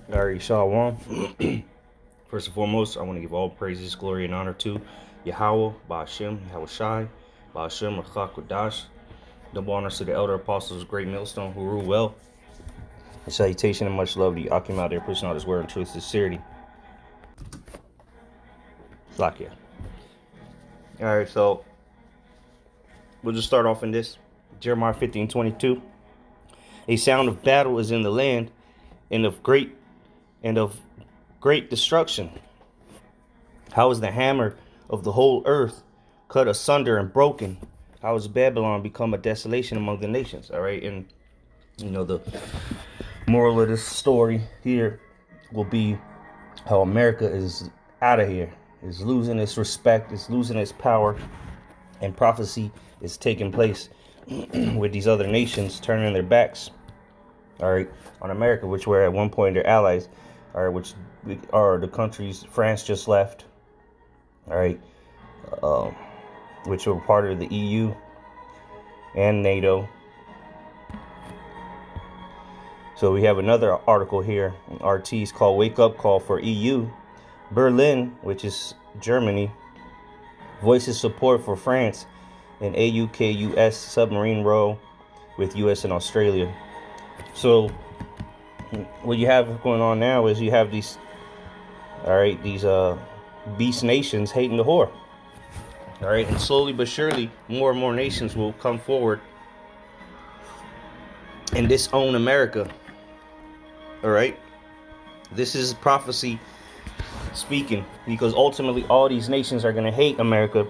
All right, Shalom. First and foremost, I want to give all praises, glory, and honor to Yahweh, Ba'ashem, Yahweh Shai, Ba'ashem, Rachak Kodash. Double honors to the elder apostles, great millstone who rule well. And salutation and much love to you. Akim out there pushing out his word and truth, sincerity. Slakia. All right, so we'll just start off in this. Jeremiah 15:22. A sound of battle is in the land, and of great destruction. How is the hammer of the whole earth cut asunder and broken? How has Babylon become a desolation among the nations? All right, and the moral of this story here will be how America is out of here, is losing its respect, is losing its power, and prophecy is taking place with these other nations turning their backs, all right, on America, which were at one point their allies, all right, which are the countries France just left, all right, which were part of the EU and NATO. So we have another article here, RT's called Wake Up Call for EU. Berlin, which is Germany, voices support for France and AUKUS submarine row with US and Australia. So what you have going on now is you have these beast nations hating the whore. All right, and slowly but surely more and more nations will come forward and disown America. All right, this is prophecy speaking, because ultimately all these nations are going to hate America,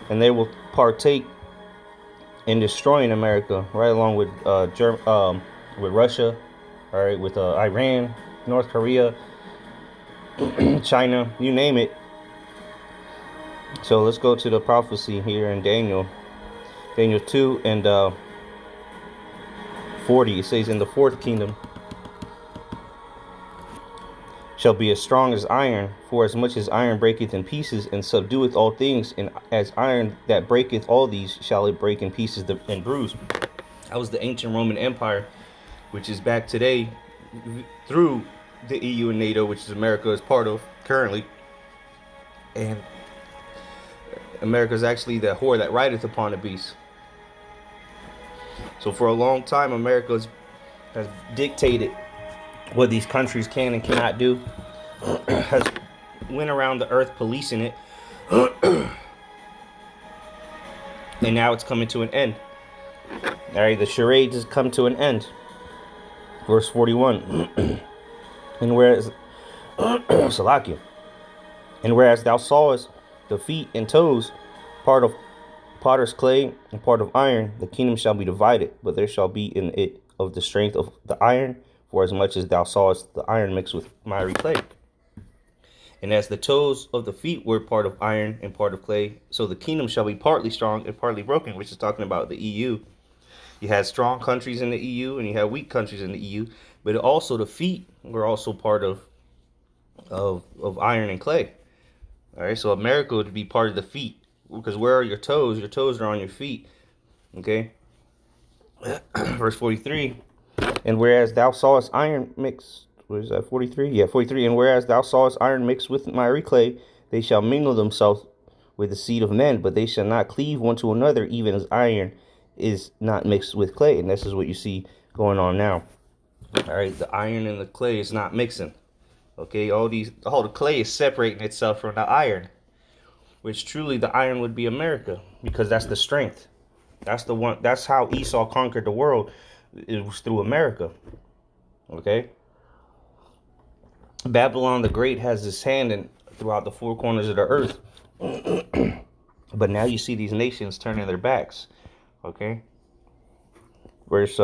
and they will partake in destroying America, right along with Russia, all right, with Iran, North Korea, China, you name it. So let's go to the prophecy here in Daniel 2 and 40. It says, in the fourth kingdom shall be as strong as iron, for as much as iron breaketh in pieces and subdueth all things, and as iron that breaketh all these shall it break in pieces and bruise. That was the ancient Roman Empire, which is back today through the EU and NATO, which is America is part of currently. And America is actually the whore that rideth upon the beast. So for a long time, America has dictated what these countries can and cannot do, has went around the earth policing it, and now it's coming to an end. All right, the charades has come to an end. Verse 41. And whereas Salakia, and whereas thou sawest the feet and toes, part of potter's clay and part of iron, the kingdom shall be divided, but there shall be in it of the strength of the iron, for as much as thou sawest the iron mixed with miry clay. And as the toes of the feet were part of iron and part of clay, so the kingdom shall be partly strong and partly broken, which is talking about the EU. You had strong countries in the EU and you had weak countries in the EU, but also the feet were also part of iron and clay. All right, so America would be part of the feet, because where are your toes? Your toes are on your feet. Okay. Verse 43. And whereas thou sawest iron mixed, what is that, 43? Yeah, 43. And whereas thou sawest iron mixed with miry clay, they shall mingle themselves with the seed of men, but they shall not cleave one to another, even as iron is not mixed with clay. And this is what you see going on now. All right, the iron and the clay is not mixing. Okay, all the clay is separating itself from the iron, which truly the iron would be America, because that's the strength. That's the one. That's how Esau conquered the world. It was through America. Okay. Babylon the Great has his hand throughout the four corners of the earth. But now you see these nations turning their backs. Okay. Verse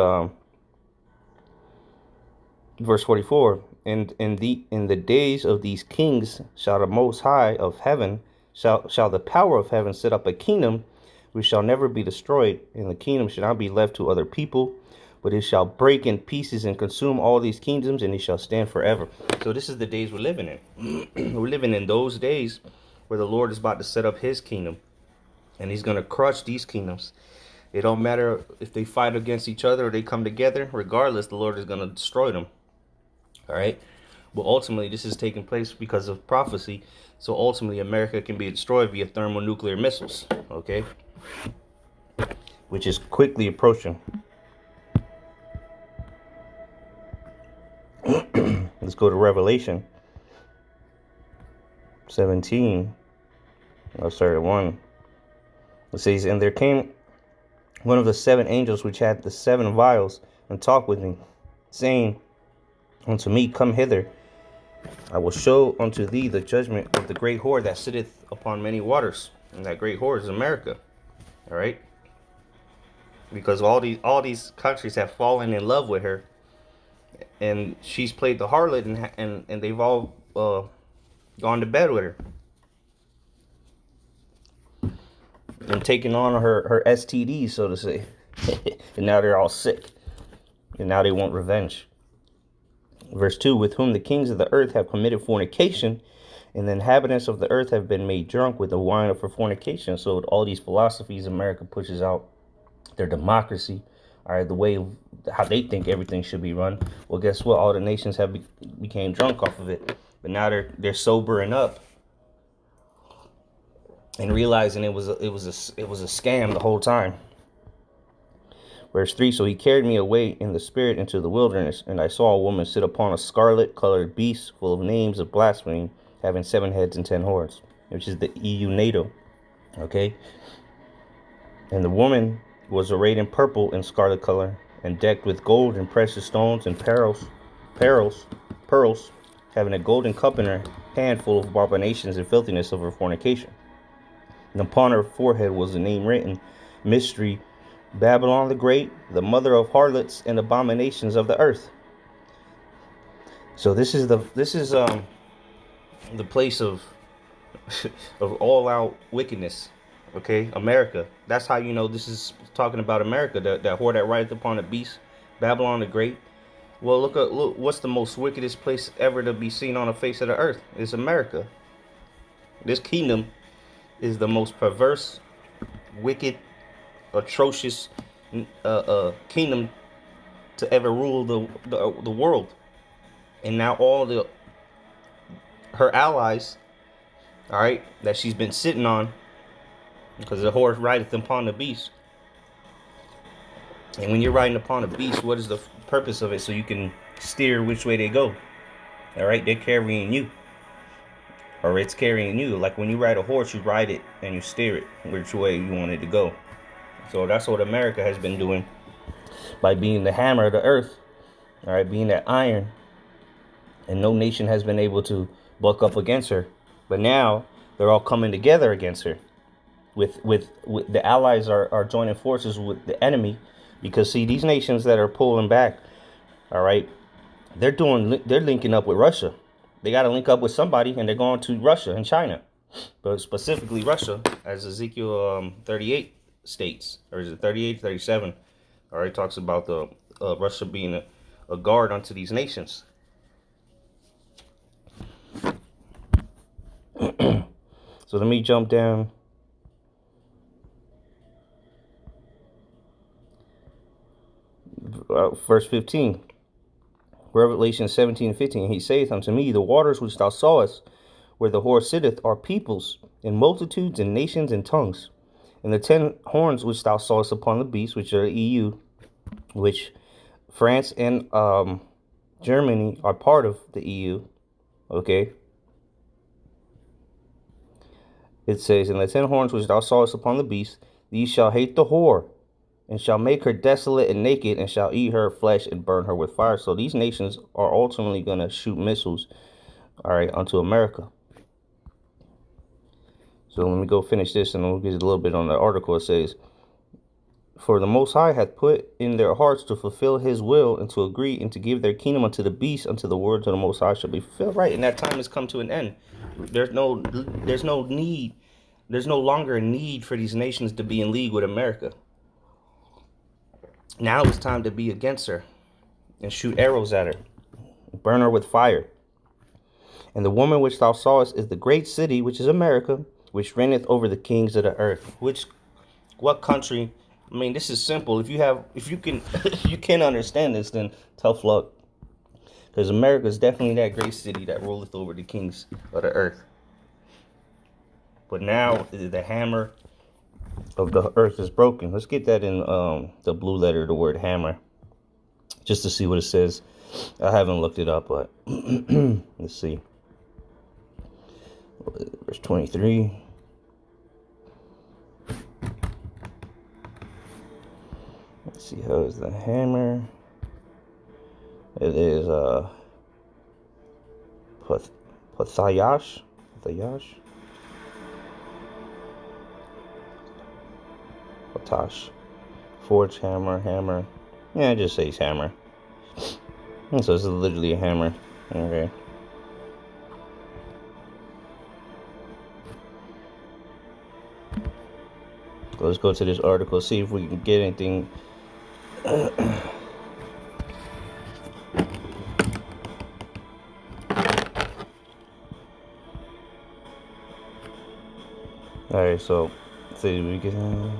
44. And in the days of these kings shall the Most High of heaven, shall the power of heaven set up a kingdom which shall never be destroyed, and the kingdom shall not be left to other people, but it shall break in pieces and consume all these kingdoms, and it shall stand forever. So this is the days we're living in. We're living in those days where the Lord is about to set up his kingdom, and he's going to crush these kingdoms. It don't matter if they fight against each other or they come together. Regardless, the Lord is going to destroy them. All right. But ultimately, this is taking place because of prophecy. So ultimately, America can be destroyed via thermonuclear missiles. Okay, which is quickly approaching. Let's go to Revelation 17. I'll start at 1. It says, "And there came one of the 7 angels which had the 7 vials, and talked with me, saying unto me, Come hither, I will show unto thee the judgment of the great whore that sitteth upon many waters." And that great whore is America. All right, because all these countries have fallen in love with her, and she's played the harlot, and they've all gone to bed with her and taken on her STDs, so to say. And now they're all sick, and now they want revenge. Verse 2, "With whom the kings of the earth have committed fornication, and the inhabitants of the earth have been made drunk with the wine of her fornication." So all these philosophies America pushes out, their democracy, all right, the way of how they think everything should be run. Well, guess what? All the nations have became drunk off of it, but now they're sobering up and realizing it was a scam the whole time. Verse 3, "So he carried me away in the spirit into the wilderness, and I saw a woman sit upon a scarlet-colored beast full of names of blasphemy, having 7 heads and 10 horns," which is the EU NATO. Okay? "And the woman was arrayed in purple and scarlet color, and decked with gold and precious stones and pearls, having a golden cup in her hand full of abominations and filthiness of her fornication. And upon her forehead was a name written, Mystery, Babylon the Great, the mother of harlots and abominations of the earth." So this is the place of of all out wickedness. Okay, America. That's how you know this is talking about America. That whore that rideth upon the beast, Babylon the Great. Well, look. What's the most wickedest place ever to be seen on the face of the earth? It's America. This kingdom is the most perverse, wicked, atrocious kingdom to ever rule the world. And now all her allies, all right, that she's been sitting on, because the horse rideth upon the beast. And when you're riding upon a beast, what is the purpose of it? So you can steer which way they go. All right, they're carrying you, or it's carrying you. Like when you ride a horse, you ride it and you steer it which way you want it to go. So that's what America has been doing by being the hammer of the earth, all right, being that iron, and no nation has been able to buck up against her. But now they're all coming together against her. With the allies are joining forces with the enemy, because see, these nations that are pulling back, all right, they're linking up with Russia. They got to link up with somebody, and they're going to Russia and China, but specifically Russia, as Ezekiel 38 states, or is it 38, 37? All right, talks about the Russia being a guard unto these nations. So let me jump down. Verse 15. Revelation 17:15. "He saith unto me, The waters which thou sawest, where the whore sitteth, are peoples, and multitudes, and nations, and tongues. And the 10 horns which thou sawest upon the beast, which are the EU, which France and Germany are part of the EU." Okay. It says, "And the 10 horns which thou sawest upon the beast, these shall hate the whore, and shall make her desolate and naked, and shall eat her flesh and burn her with fire." So these nations are ultimately going to shoot missiles, all right, onto America. So let me go finish this, and we'll get a little bit on the article. It says, "For the Most High hath put in their hearts to fulfill his will, and to agree, and to give their kingdom unto the beast, until the words of the Most High shall be fulfilled." Right, and that time has come to an end. There's no need. There's no longer a need for these nations to be in league with America. Now it's time to be against her and shoot arrows at her, burn her with fire. "And the woman which thou sawest is the great city, which is America, which reigneth over the kings of the earth." What country? I mean, this is simple. If you can, if you can understand this, then tough luck. Because America is definitely that great city that ruleth over the kings of the earth. But now the hammer of the earth is broken. Let's get that in the blue letter, the word hammer, just to see what it says. I haven't looked it up, but let's see. Verse 23. Let's see, how is the hammer? It is Pathayash. Patash. Forge hammer. Yeah, it just says hammer. And so it's literally a hammer. Okay. Let's go to this article, see if we can get anything. Alright, so see we can.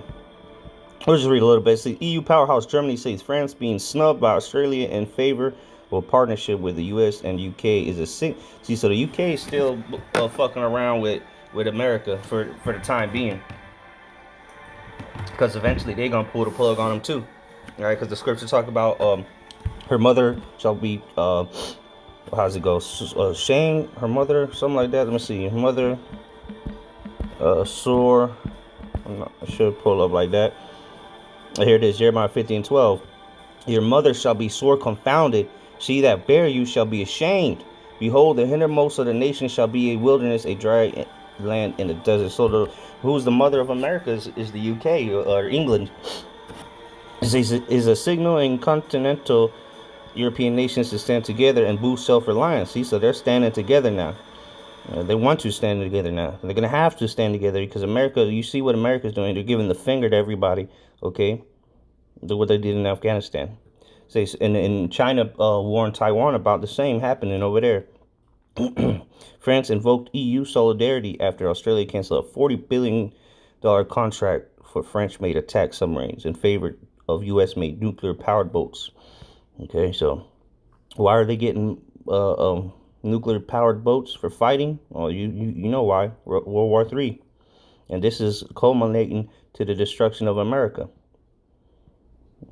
We'll just read a little bit. See, EU powerhouse Germany says France being snubbed by Australia in favor of a partnership with the US and UK is a see. So the UK is still fucking around with America for the time being, because eventually they're gonna pull the plug on them too. All right, because the scripture talk about her mother shall be how's it go? Shame her mother, something like that. Let me see. Her mother sore. I should pull up like that. Here it is, Jeremiah 50:12. Your mother shall be sore confounded. She that bare you shall be ashamed. Behold, the hindermost of the nations shall be a wilderness, a dry land in the desert. So who's the mother of America is the UK or England. Is a signal in continental European nations to stand together and boost self-reliance. See, so they're standing together now. They want to stand together now. They're going to have to stand together because America, you see what America's doing. They're giving the finger to everybody, okay? Do what they did in Afghanistan. Say, in China, war in Taiwan, about the same happening over there. France invoked EU solidarity after Australia canceled a $40 billion contract for French-made attack submarines in favor of U.S.-made nuclear-powered boats. Okay, so why are they getting nuclear-powered boats for fighting? Well, you know why. World War III. And this is culminating to the destruction of America.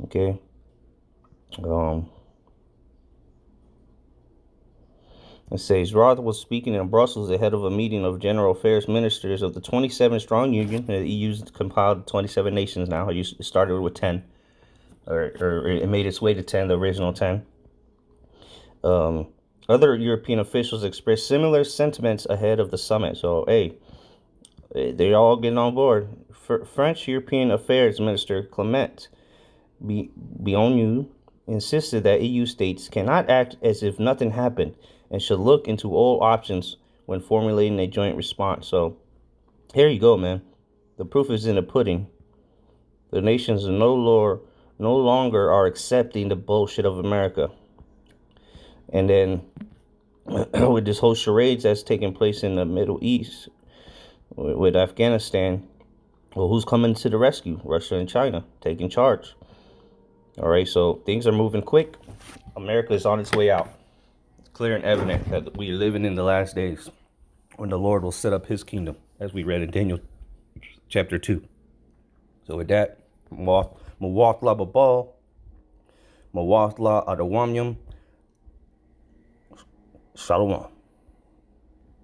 Okay. It says Roth was speaking in Brussels ahead of a meeting of general affairs ministers of the 27-strong union. The EU's compiled 27 nations now. It started with 10. Or it made its way to 10, the original 10. Other European officials expressed similar sentiments ahead of the summit. So, hey, they're all getting on board. French European Affairs Minister Clement Beaune insisted that EU states cannot act as if nothing happened and should look into all options when formulating a joint response. So, here you go, man. The proof is in the pudding. The nations no longer are accepting the bullshit of America. And then with this whole charades that's taking place in the Middle East with Afghanistan, well, who's coming to the rescue? Russia and China taking charge. All right, so things are moving quick. America is on its way out. It's clear and evident that we are living in the last days when the Lord will set up his kingdom, as we read in Daniel chapter 2. So with that, Mawatla Babal, Mawatla Adawamyam, Shalom.